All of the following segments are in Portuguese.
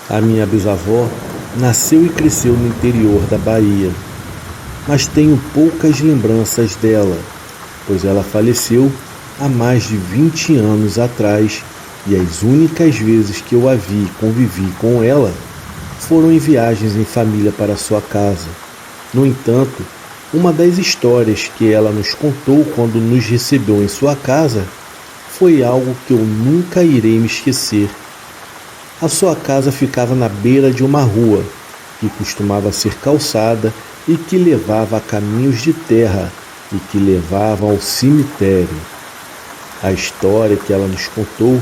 A minha bisavó nasceu e cresceu no interior da Bahia, mas tenho poucas lembranças dela, pois ela faleceu há mais de 20 anos atrás e as únicas vezes que eu a vi e convivi com ela foram em viagens em família para sua casa. No entanto, uma das histórias que ela nos contou quando nos recebeu em sua casa foi algo que eu nunca irei me esquecer. A sua casa ficava na beira de uma rua, que costumava ser calçada e que levava a caminhos de terra e que levavam ao cemitério. A história que ela nos contou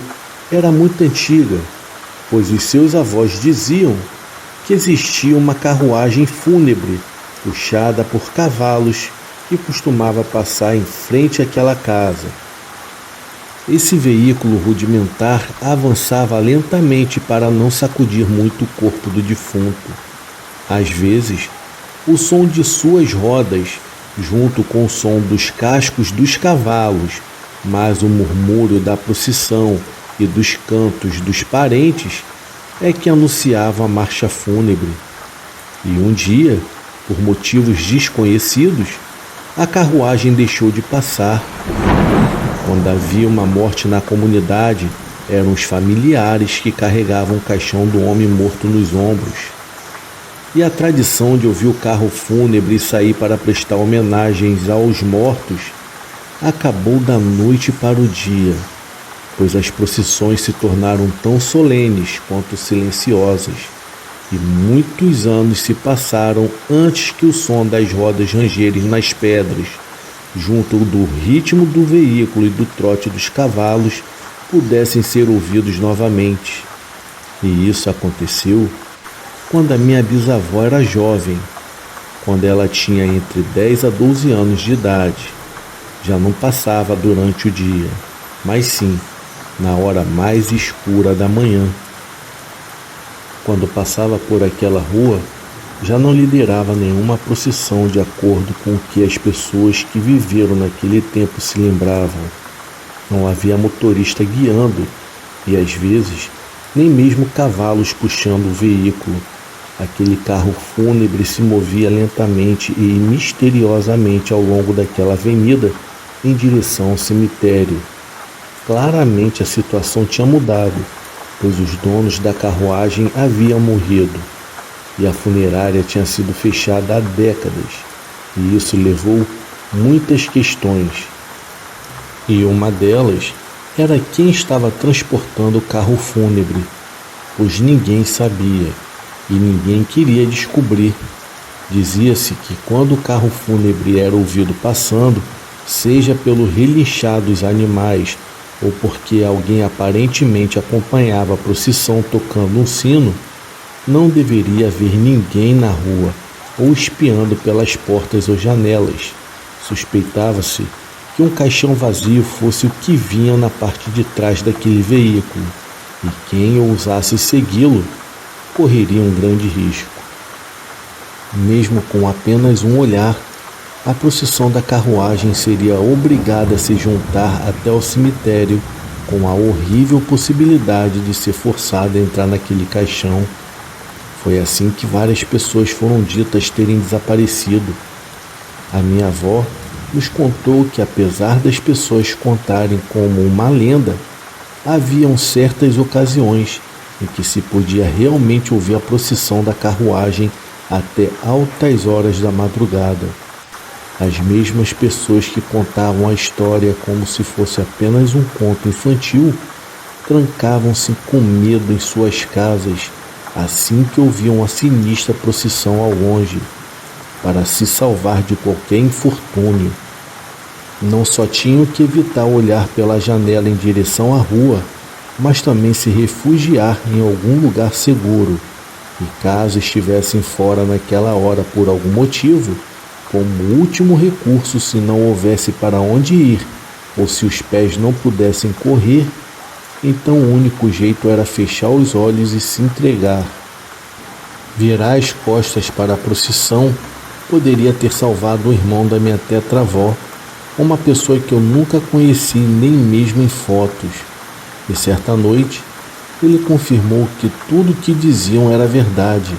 era muito antiga, pois os seus avós diziam que existia uma carruagem fúnebre puxada por cavalos que costumava passar em frente àquela casa. Esse veículo rudimentar avançava lentamente para não sacudir muito o corpo do defunto. Às vezes, o som de suas rodas, junto com o som dos cascos dos cavalos, mais o murmúrio da procissão e dos cantos dos parentes, é que anunciavam a marcha fúnebre. E um dia, por motivos desconhecidos, a carruagem deixou de passar. Quando havia uma morte na comunidade, eram os familiares que carregavam o caixão do homem morto nos ombros. E a tradição de ouvir o carro fúnebre sair para prestar homenagens aos mortos acabou da noite para o dia, pois as procissões se tornaram tão solenes quanto silenciosas, e muitos anos se passaram antes que o som das rodas rangerem nas pedras, junto do ritmo do veículo e do trote dos cavalos, pudessem ser ouvidos novamente. E isso aconteceu quando a minha bisavó era jovem, quando ela tinha entre 10 a 12 anos de idade. Já não passava durante o dia, mas sim na hora mais escura da manhã. Quando passava por aquela rua, já não liderava nenhuma procissão de acordo com o que as pessoas que viveram naquele tempo se lembravam. Não havia motorista guiando e, às vezes, nem mesmo cavalos puxando o veículo. Aquele carro fúnebre se movia lentamente e misteriosamente ao longo daquela avenida em direção ao cemitério. Claramente a situação tinha mudado, pois os donos da carruagem haviam morrido e a funerária tinha sido fechada há décadas, e isso levou muitas questões. E uma delas era quem estava transportando o carro fúnebre, pois ninguém sabia e ninguém queria descobrir. Dizia-se que quando o carro fúnebre era ouvido passando, seja pelo relinchar dos animais ou porque alguém aparentemente acompanhava a procissão tocando um sino, não deveria haver ninguém na rua ou espiando pelas portas ou janelas. Suspeitava-se que um caixão vazio fosse o que vinha na parte de trás daquele veículo, e quem ousasse segui-lo correria um grande risco. Mesmo com apenas um olhar, a procissão da carruagem seria obrigada a se juntar até o cemitério, com a horrível possibilidade de ser forçada a entrar naquele caixão. Foi assim que várias pessoas foram ditas terem desaparecido. A minha avó nos contou que, apesar das pessoas contarem como uma lenda, haviam certas ocasiões em que se podia realmente ouvir a procissão da carruagem até altas horas da madrugada. As mesmas pessoas que contavam a história como se fosse apenas um conto infantil trancavam-se com medo em suas casas assim que ouviam a sinistra procissão ao longe, para se salvar de qualquer infortúnio. Não só tinham que evitar olhar pela janela em direção à rua, mas também se refugiar em algum lugar seguro. E caso estivessem fora naquela hora por algum motivo, como último recurso, se não houvesse para onde ir, ou se os pés não pudessem correr, então o único jeito era fechar os olhos e se entregar. Virar as costas para a procissão poderia ter salvado o irmão da minha tetravó, uma pessoa que eu nunca conheci nem mesmo em fotos. E certa noite, ele confirmou que tudo o que diziam era verdade.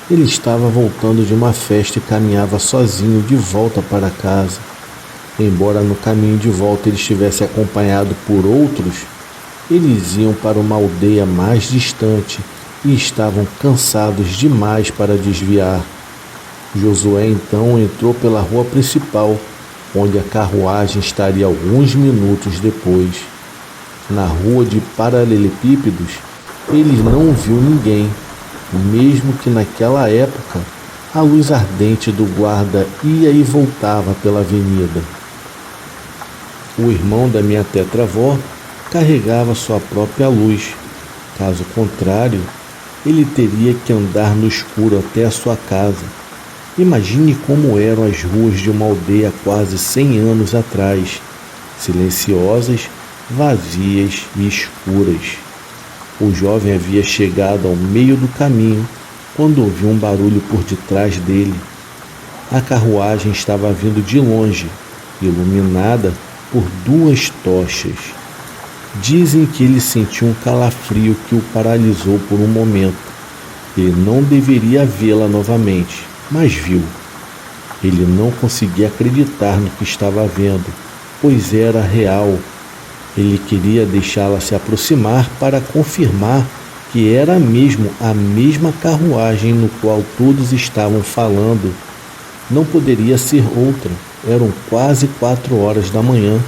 Ele estava voltando de uma festa e caminhava sozinho de volta para casa. Embora no caminho de volta ele estivesse acompanhado por outros, eles iam para uma aldeia mais distante e estavam cansados demais para desviar. Josué então entrou pela rua principal, onde a carruagem estaria alguns minutos depois. Na rua de paralelepípedos, ele não viu ninguém, mesmo que naquela época a luz ardente do guarda ia e voltava pela avenida. O irmão da minha tetravó carregava sua própria luz. Caso contrário, ele teria que andar no escuro até a sua casa. Imagine como eram as ruas de uma aldeia quase 100 anos atrás, silenciosas, vazias e escuras. O jovem havia chegado ao meio do caminho quando ouviu um barulho por detrás dele. A carruagem estava vindo de longe, iluminada por 2 tochas. Dizem que ele sentiu um calafrio que o paralisou por um momento. Ele não deveria vê-la novamente, mas viu. Ele não conseguia acreditar no que estava vendo, pois era real. Ele queria deixá-la se aproximar para confirmar que era mesmo a mesma carruagem no qual todos estavam falando. Não poderia ser outra. Eram quase 4 horas da manhã.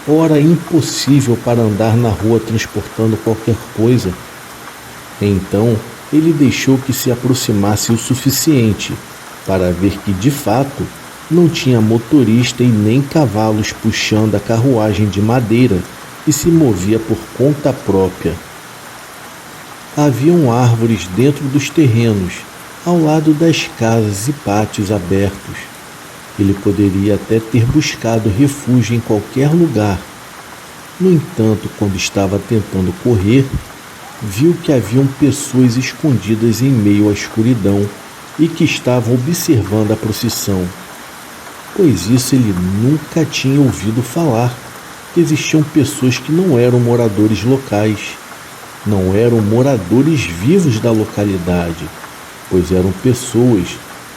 Hora impossível para andar na rua transportando qualquer coisa. Então, ele deixou que se aproximasse o suficiente para ver que, de fato, não tinha motorista e nem cavalos puxando a carruagem de madeira que se movia por conta própria. Haviam árvores dentro dos terrenos, ao lado das casas e pátios abertos. Ele poderia até ter buscado refúgio em qualquer lugar. No entanto, quando estava tentando correr, viu que haviam pessoas escondidas em meio à escuridão e que estavam observando a procissão. Pois isso ele nunca tinha ouvido falar, que existiam pessoas que não eram moradores locais, não eram moradores vivos da localidade, pois eram pessoas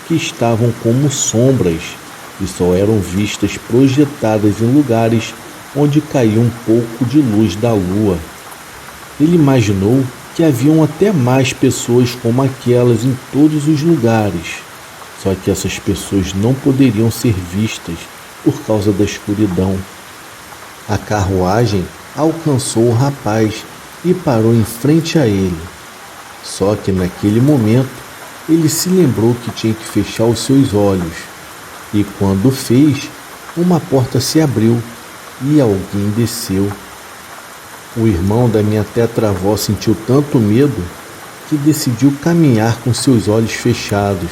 que estavam como sombras e só eram vistas projetadas em lugares onde caía um pouco de luz da lua. Ele imaginou que haviam até mais pessoas como aquelas em todos os lugares, só que essas pessoas não poderiam ser vistas por causa da escuridão. A carruagem alcançou o rapaz e parou em frente a ele. Só que naquele momento ele se lembrou que tinha que fechar os seus olhos. E quando fez, uma porta se abriu e alguém desceu. O irmão da minha tetravó sentiu tanto medo que decidiu caminhar com seus olhos fechados.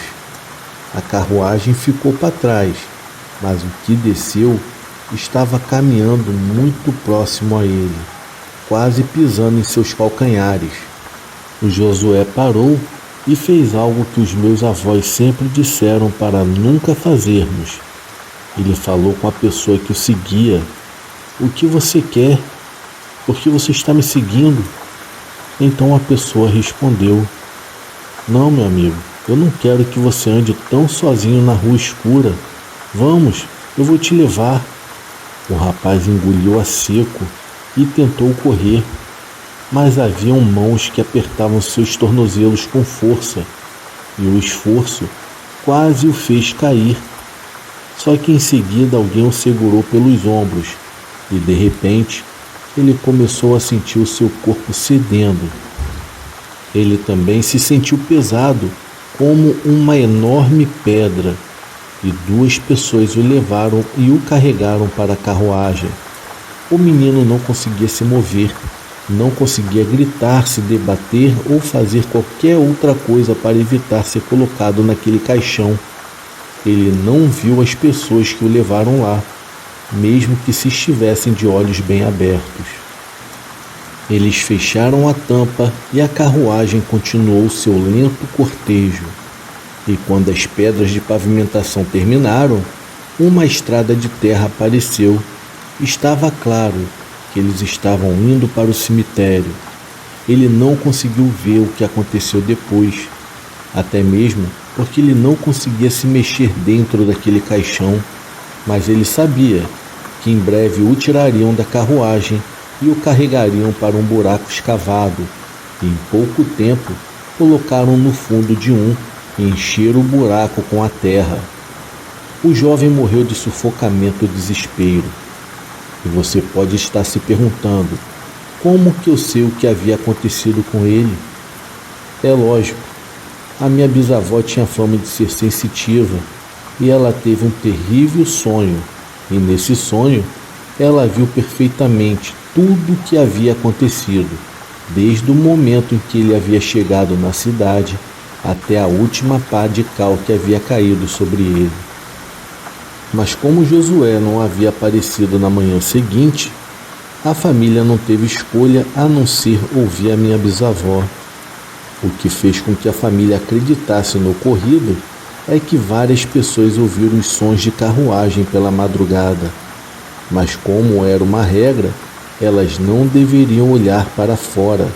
A carruagem ficou para trás, mas o que desceu estava caminhando muito próximo a ele, quase pisando em seus calcanhares. O Josué parou e fez algo que os meus avós sempre disseram para nunca fazermos. Ele falou com a pessoa que o seguia: "O que você quer? Por que você está me seguindo?" Então a pessoa respondeu: "Não, meu amigo, eu não quero que você ande tão sozinho na rua escura. Vamos, eu vou te levar." O rapaz engoliu a seco e tentou correr, mas haviam mãos que apertavam seus tornozelos com força, e o esforço quase o fez cair. Só que em seguida alguém o segurou pelos ombros, e de repente ele começou a sentir o seu corpo cedendo. Ele também se sentiu pesado, como uma enorme pedra, e 2 pessoas o levaram e o carregaram para a carruagem. O menino não conseguia se mover, não conseguia gritar, se debater ou fazer qualquer outra coisa para evitar ser colocado naquele caixão. Ele não viu as pessoas que o levaram lá, mesmo que se estivessem de olhos bem abertos. Eles fecharam a tampa e a carruagem continuou seu lento cortejo. E quando as pedras de pavimentação terminaram, uma estrada de terra apareceu. Estava claro que eles estavam indo para o cemitério. ele não conseguiu ver o que aconteceu depois, até mesmo porque ele não conseguia se mexer dentro daquele caixão, mas ele sabia que em breve o tirariam da carruagem e o carregariam para um buraco escavado, e em pouco tempo colocaram no fundo de um e encheram o buraco com a terra. O jovem morreu de sufocamento e desespero. E você pode estar se perguntando, como que eu sei o que havia acontecido com ele? É lógico, a minha bisavó tinha fama de ser sensitiva e ela teve um terrível sonho, e nesse sonho ela viu perfeitamente tudo o que havia acontecido, desde o momento em que ele havia chegado na cidade até a última pá de cal que havia caído sobre ele. Mas como Josué não havia aparecido na manhã seguinte, a família não teve escolha a não ser ouvir a minha bisavó. O que fez com que a família acreditasse no ocorrido é que várias pessoas ouviram os sons de carruagem pela madrugada, mas como era uma regra, elas não deveriam olhar para fora,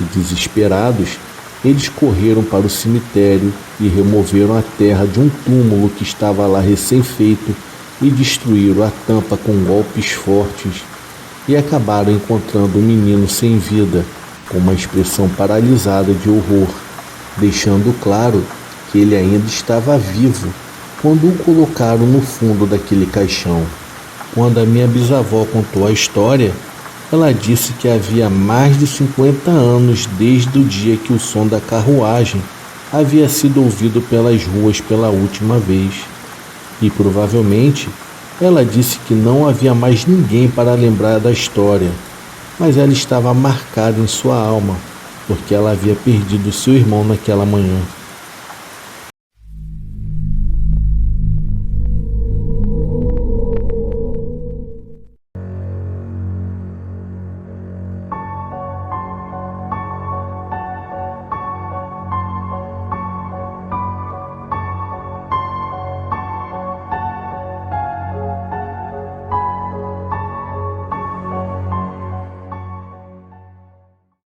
e desesperados, eles correram para o cemitério e removeram a terra de um túmulo que estava lá recém-feito e destruíram a tampa com golpes fortes e acabaram encontrando um menino sem vida, com uma expressão paralisada de horror, deixando claro que ele ainda estava vivo quando o colocaram no fundo daquele caixão. Quando a minha bisavó contou a história, ela disse que havia mais de 50 anos desde o dia que o som da carruagem havia sido ouvido pelas ruas pela última vez. E provavelmente ela disse que não havia mais ninguém para lembrar da história, mas ela estava marcada em sua alma, porque ela havia perdido seu irmão naquela manhã.